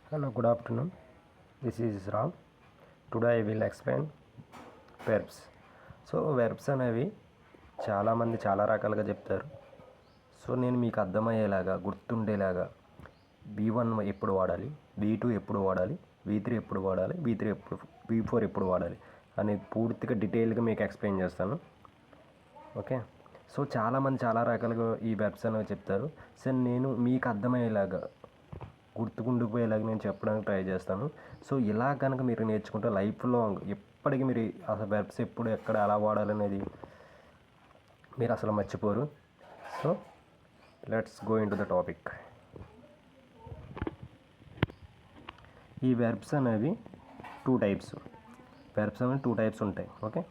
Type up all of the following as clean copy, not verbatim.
Hello, good afternoon. This is Ram. Today I will explain verbs. So verbs అనేవి చాలామంది చాలా రకాలుగా చెప్తారు. సో నేను మీకు అర్థమయ్యేలాగా గుర్తుండేలాగా V1 ఎప్పుడు వాడాలి, V2 ఎప్పుడు వాడాలి, V3 ఎప్పుడు వాడాలి, V4 ఎప్పుడు వాడాలి అనేది పూర్తిగా డీటెయిల్గా మీకు ఎక్స్ప్లెయిన్ చేస్తాను. ఓకే. సో చాలామంది చాలా రకాలుగా ఈ వెర్బ్స్ అనేవి చెప్తారు. సో నేను మీకు అర్థమయ్యేలాగా గుర్తుకుండిపోయేలాగా నేను చెప్పడానికి ట్రై చేస్తాను. సో ఇలా కనుక మీరు నేర్చుకుంటే లైఫ్ లాంగ్ ఎప్పటికీ మీరు అసలు వెర్బ్స్ ఎప్పుడు ఎక్కడ ఎలా వాడాలనేది మీరు అసలు మర్చిపోరు. So let's go into the topic. ఈ వెర్బ్స్ అనేవి టూ టైప్స్ ఉంటాయి. ఓకే.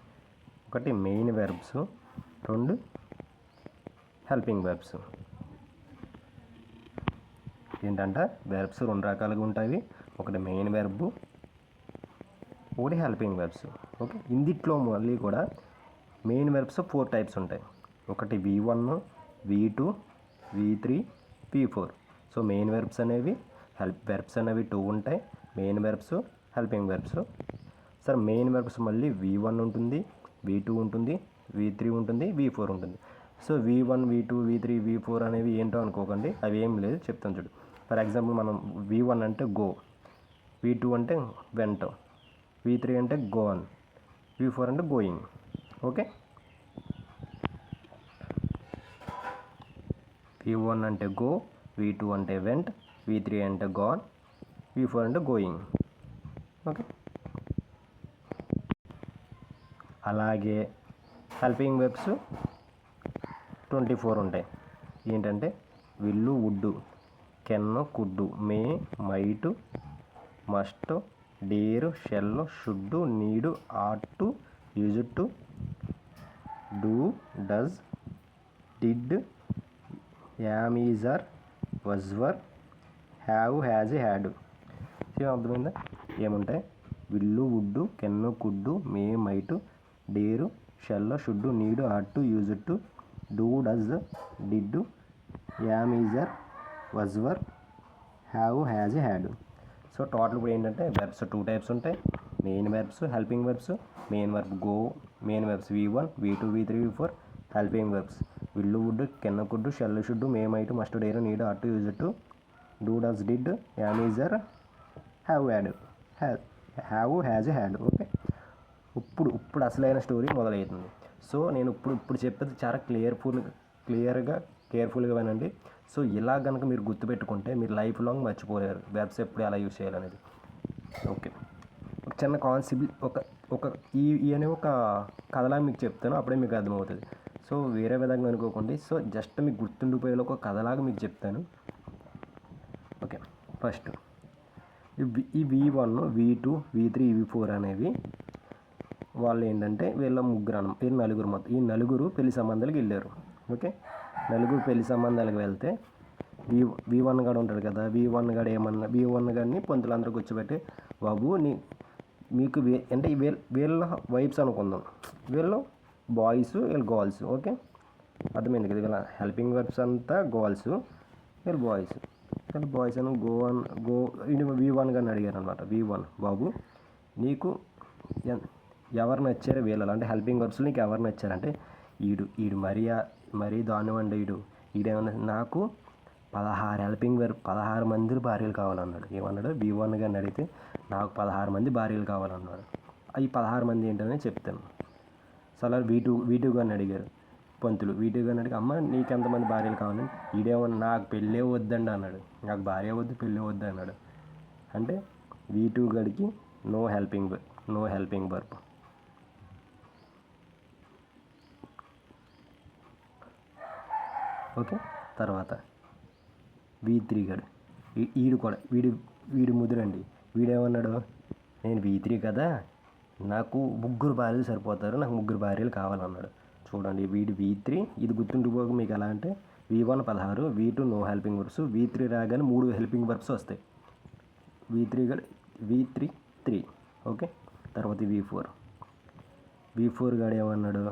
ఒకటి మెయిన్ వెర్బ్స్, రెండు హెల్పింగ్ వెర్బ్స్. ఏంటంటే వెర్బ్స్ రెండు రకాలుగా ఉంటాయి. ఒకటి మెయిన్ వెర్బ్, ఒకటి హెల్పింగ్ వెర్బ్స్. ఓకే. ఇందిట్లో మళ్ళీ కూడా మెయిన్ వెర్బ్స్ 4 టైప్స్ ఉంటాయి. ఒకటి V1, V2, V3, V4. So main verbs అనేవి వెర్బ్స్ అనేవి 2 ఉంటాయి. Main verbs, helping verbs. Sir main verbs మళ్ళీ V1 ఉంటుంది, V2 ఉంటుంది, V3 ఉంటుంది, V4 ఉంటుంది. So V1, V2, V3, V4 అనేవి ఏంటో అనుకోకండి, అవి ఏం లేదు, చెప్తాను చూడు. ఫర్ ఎగ్జాంపుల్ మనం V1 అంటే గో, V2 అంటే వెంట, V3 అంటే గోన్, V4 అంటే గోయింగ్. ఓకే. V1 అంటే గో, V2 అంటే వెంట్, V3 అంటే గోన్, V4 అంటే గోయింగ్. ఓకే. అలాగే హెల్పింగ్ వెర్బ్స్ 24 ఉంటాయి. ఏంటంటే will, would, can, could, may, might, must, dare, shall, should, need, ought to, use to, do, does, did, am, is, are, was, were, have, has, had. అర్థమైందా? ఏముంటాయి? Will, would, can, could, may, might, dare, shall, should, need, ought to, use to, do, does, did, am, is, are, was, were, have, has, had. So total ఇప్పుడు ఏంటంటే verbs 2 types ఉంటాయి. Main verbs, helping verbs. Main verb go, main verbs V1, V2, V3, V4. Helping verbs will, would, can, could, shall, should, may, might, must, dare, need, ought to, use to, do, does, did, am, is, are, have, has, had. Okay. ఇప్పుడు అసలైన story మొదలవుతుంది. So నేను ఇప్పుడు చెప్పేది చాలా కేర్ఫుల్గా వినండి. So ఇలా కనుక మీరు గుర్తుపెట్టుకుంటే మీరు లైఫ్ లాంగ్ మర్చిపోలేరు వెబ్స్ ఎప్పుడు ఎలా యూజ్ చేయాలనేది. ఓకే. ఒక చిన్న కాన్సెప్ట్ అనే ఒక కథలా మీకు చెప్తాను, అప్పుడే మీకు అర్థమవుతుంది. సో వేరే విధంగా అనుకోకండి. సో జస్ట్ మీకు గుర్తుండిపోయేలా ఒక కథలాగా మీకు చెప్తాను. ఓకే. ఫస్ట్ ఈ V1, V2, V3, V4 అనేవి వాళ్ళు ఏంటంటే వీళ్ళ నలుగురు మొత్తం. ఈ నలుగురు పెళ్లి సంబంధాలకు వెళ్ళారు. ఓకే. నలుగురు పెళ్లి సంబంధాలకు వెళ్తే V1 గాడు ఉంటాడు కదా, V1 గాడిని పంతులందరూ కూర్చోబెట్టి, బాబు మీకు అంటే వీళ్ళ వైఫ్స్ అనుకుందాం, వీళ్ళు బాయ్స్, వీళ్ళు గర్ల్స్. ఓకే. అర్థమైంది కదా? వీళ్ళ హెల్పింగ్ వర్బ్స్ అంతా గర్ల్స్, వీళ్ళు బాయ్స్. అని V1 గారిని అడిగారు అనమాట. V1, బాబు నీకు ఎవరు నచ్చారు వీళ్ళలో, అంటే హెల్పింగ్ వర్బ్స్లో నీకు ఎవరు నచ్చారంటే ఈడు మరీ దారుణం అండి. ఈడేమన్నా నాకు 16 మంది భార్యలు కావాలన్నాడు. ఏమన్నాడు? V1 గారిని అడిగితే నాకు 16 మంది భార్యలు కావాలన్నాడు. ఈ 16 మంది ఏంటనే చెప్తాను. సో అలా V2 గారిని అడిగారు పంతులు. V2 గారిని అడిగి, అమ్మ నీకు ఎంతమంది భార్యలు కావాలని? ఈడేమన్నా నాకు పెళ్ళే వద్దండి అన్నాడు. నాకు భార్య వద్దు, పెళ్ళే వద్దు అన్నాడు. అంటే V2 గారికి నో హెల్పింగ్ వర్బ్. ఓకే. తర్వాత V3 గాడు, వీడు కూడా వీడు ముదురండి. వీడేమన్నాడు? నేను V3 కదా, నాకు 3 భార్యలు సరిపోతారు, నాకు 3 భార్యలు కావాలన్నాడు. చూడండి, వీడు V3. ఇది గుర్తుండిపోక మీకు ఎలా అంటే V1 16, V2 no helping verbs, V3 రాగానే 3 హెల్పింగ్ వర్బ్స్ వస్తాయి. V3 3. ఓకే. తర్వాత V4 గాడు ఏమన్నాడు?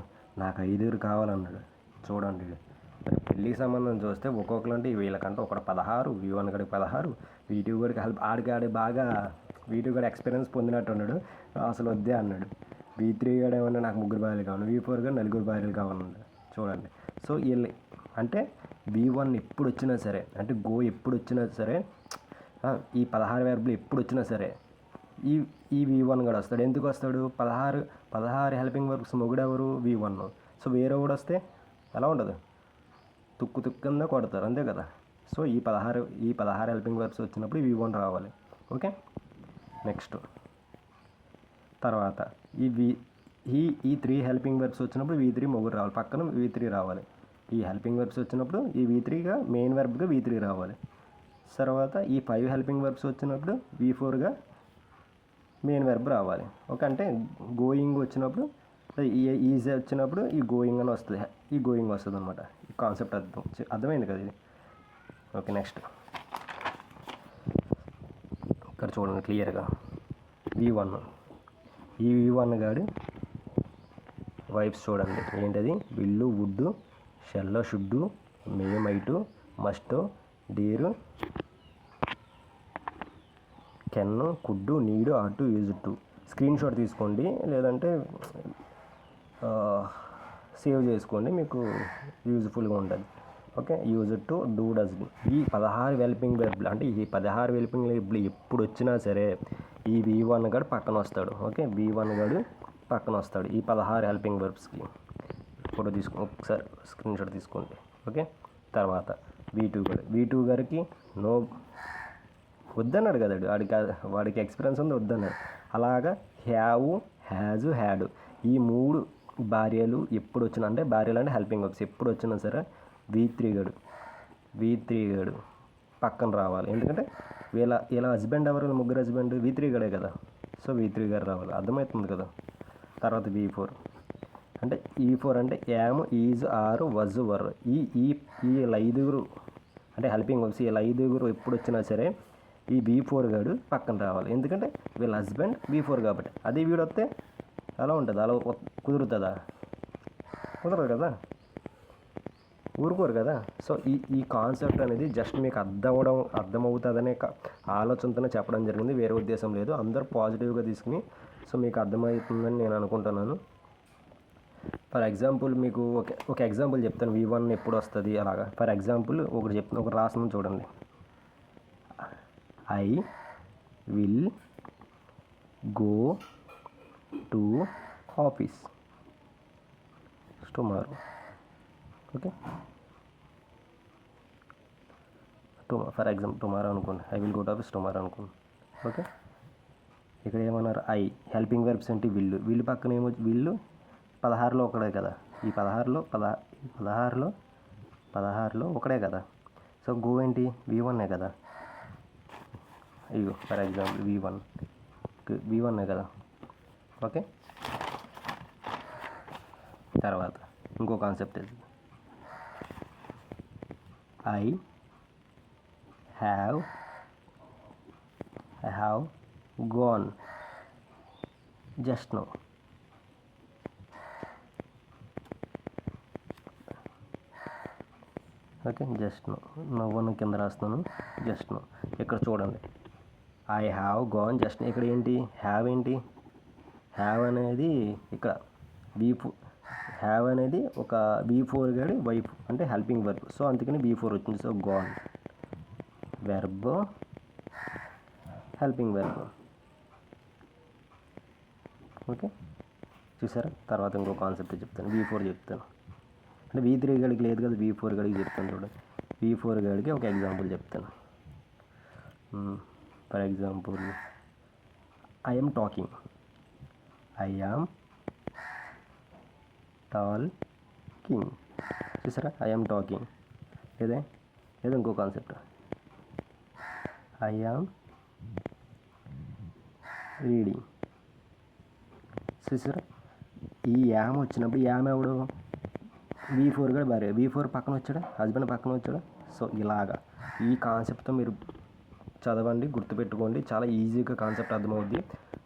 నాకు 5 కావాలన్నాడు. చూడండి, మరి పెళ్ళికి సంబంధం చూస్తే ఒక్కొక్కరు వీళ్ళకంటే ఒకటి 16, V1 గడికి 16, V2 గడికి ఆడి బాగా V2 గడి ఎక్స్పీరియన్స్ పొందినట్టు ఉన్నాడు. అసలు వద్దే అన్నాడు. V3 గడు ఏమన్నా నాకు 3 భార్యలు కావాలి, V4 గడు 4 భార్యలు కావాలన్నాడు. చూడండి. సో వీళ్ళు అంటే V1 ఎప్పుడు వచ్చినా సరే, అంటే గో ఎప్పుడు వచ్చినా సరే, ఈ 16 వెర్బులు ఎప్పుడు వచ్చినా సరే ఈ V1 గడు వస్తాడు. ఎందుకు వస్తాడు? 16 హెల్పింగ్ వర్బ్స్ మొగుడెవరు? V1. సో వేరే కూడా వస్తే ఎలా ఉండదు? తుక్కు కింద కొడతారు, అంతే కదా. సో ఈ 16 హెల్పింగ్ వర్బ్స్ వచ్చినప్పుడు V1 రావాలి. ఓకే. నెక్స్ట్ తర్వాత ఈ 3 హెల్పింగ్ వర్బ్స్ వచ్చినప్పుడు V3 మొగుడు రావాలి, పక్కన V3 రావాలి. ఈ హెల్పింగ్ వర్బ్స్ వచ్చినప్పుడు ఈ V3గా మెయిన్ వెర్బ్గా V3 రావాలి. తర్వాత ఈ 5 హెల్పింగ్ వర్బ్స్ వచ్చినప్పుడు V4గా మెయిన్ వెర్బ్ రావాలి. ఓకే. అంటే గోయింగ్ వచ్చినప్పుడు ఈజీ వచ్చినప్పుడు ఈ గోయింగ్ అని వస్తుంది, ఈ గోయింగ్ వస్తుంది అనమాట. ఈ కాన్సెప్ట్ అర్థమైంది కదా ఇది. ఓకే. నెక్స్ట్ ఇక్కడ చూడండి క్లియర్గా V1. ఈ V1 గాడి వైబ్స్ చూడండి. ఏంటది? విల్లు, వుడ్, షెల్లో, షుడ్డు, మే, మైటు, మస్టో, dare, can, could, need, ought, use to. Screen shot తీసుకోండి, లేదంటే సేవ్ చేసుకోండి, మీకు యూజ్ఫుల్గా ఉంటుంది. Okay. Use to, do, does. ఈ 16 హెల్పింగ్ వెర్బ్లు, అంటే ఈ 16 హెల్పింగ్ వెర్బ్లు ఎప్పుడు వచ్చినా సరే ఈ V1 గడు పక్కన వస్తాడు. ఓకే. V1 గడు పక్కన వస్తాడు ఈ 16 హెల్పింగ్ వెర్బ్స్కి. ఫోటో ఒకసారి స్క్రీన్ షాట్ తీసుకోండి. ఓకే. తర్వాత V2 గారికి నో వద్దన్నాడు కదా, వాడికి ఎక్స్పీరియన్స్ ఉంది, వద్దన్నాడు. అలాగా హ్యావ్, హ్యాజు, హ్యాడ్, ఈ 3 భార్యలు ఎప్పుడు వచ్చినా, అంటే భార్యలు అంటే హెల్పింగ్ వర్బ్స్ ఎప్పుడు వచ్చినా సరే V3 గడు పక్కన రావాలి. ఎందుకంటే వీళ్ళ హస్బెండ్ ఎవరు? ముగ్గురు హస్బెండ్ V3 గడే కదా. సో V3 గారు రావాలి. అర్థమవుతుంది కదా. తర్వాత V4 అంటే E4 అంటే యామ్, ఈజ్, ఆర్, వజ్, వర్. వీళ్ళ 5 అంటే హెల్పింగ్ వర్బ్స్, వీళ్ళ 5 ఎప్పుడు వచ్చినా సరే ఈ V4 గడు పక్కన రావాలి. ఎందుకంటే వీళ్ళ హస్బెండ్ V4 కాబట్టి. అదే వీడు వస్తే అలా ఉంటుంది. అలా కుదురుతుందా? కుదరదు కదా, ఊరుకోరు కదా. సో ఈ కాన్సెప్ట్ అనేది జస్ట్ మీకు అర్థమవుతుందనే ఆలోచనతోనే చెప్పడం జరిగింది, వేరే ఉద్దేశం లేదు. అందరూ పాజిటివ్గా తీసుకుని సో మీకు అర్థమవుతుందని నేను అనుకుంటున్నాను. ఫర్ ఎగ్జాంపుల్ మీకు ఒక ఎగ్జాంపుల్ చెప్తాను, V1 ఎప్పుడు వస్తుంది అలాగా. ఫర్ ఎగ్జాంపుల్ ఒకటి రాసిన చూడండి. I will go to office tomorrow. Okay. For example tomorrow అనుకోండి. I will go to office tomorrow అనుకోండి. ఓకే. ఇక్కడ ఏమన్నారు? ఐ హెల్పింగ్ వెర్బ్స్ ఏంటి? వీళ్ళు పక్కన ఏమో వీళ్ళు 16లో ఒకడే కదా. ఈ 16లో ఒకడే కదా. సో గో ఏంటి? V1 కదా. అయ్యో, ఫర్ ఎగ్జాంపుల్ V1 కదా. ఓకే. తర్వాత ఇంకో కాన్సెప్ట్ ఇది. I have gone just now. Okay. Just నవ్వును కింద రాస్తున్నాను. Just now. ఇక్కడ చూడండి, ఐ హ్యావ్ గాన్ జస్ట్. ఇక్కడ ఏంటి? హ్యావ్ ఏంటి? హ్యావ్ అనేది ఇక్కడ హ్యావ్ అనేది ఒక V4 గడి వైఫ్ అంటే హెల్పింగ్ వర్బ్. సో అందుకని V4 వచ్చింది. So gone verb, helping verb. Okay. చూసారా? తర్వాత ఇంకో కాన్సెప్ట్ చెప్తాను, V4 చెప్తాను. అంటే V3 గడికి లేదు కదా, V4 గడికి చెప్తాను చూడండి. V4 గడికి ఒక ఎగ్జాంపుల్ చెప్తాను. For example I am talking. చూసారా? I am talking. ఏదో ఇంకో కాన్సెప్ట్, ఐ యామ్ రీడింగ్. చూసారా? ఈ యామ్ వచ్చినప్పుడు యామ్ ఎవడు? V4 కూడా భార్య. V4 పక్కన వచ్చాడా? హస్బెండ్ పక్కన వచ్చాడా? సో ఇలాగా ఈ కాన్సెప్ట్తో మీరు చదవండి, గుర్తుపెట్టుకోండి. చాలా ఈజీగా కాన్సెప్ట్ అర్థమవుద్ది.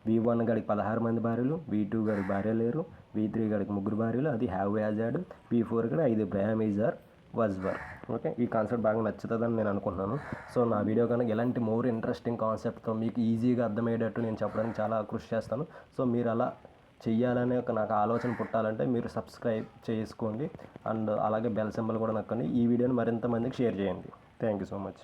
V1 గడికి 16 మంది భార్యలు, V2 గడికి భార్య లేరు, V3 గడికి 3 భార్యలు, అది హ్యావ్ యాజ్ యాడ్, V4 గడి 5 am is are, was were. Okay, ఈ కాన్సెప్ట్ బాగా నచ్చుతుందని నేను అనుకుంటున్నాను. సో నా వీడియో కనుక ఎలాంటి మోర్ ఇంట్రెస్టింగ్ కాన్సెప్ట్తో మీకు ఈజీగా అర్థమయ్యేటట్టు నేను చెప్పడానికి చాలా కృషి చేస్తాను. సో మీరు అలా చెయ్యాలనే ఒక నాకు ఆలోచన పుట్టాలంటే మీరు సబ్స్క్రైబ్ చేసుకోండి అండ్ అలాగే బెల్ సింబల్ కూడా నొక్కండి. ఈ వీడియోని మరింత మందికి షేర్ చేయండి. Thank you so much.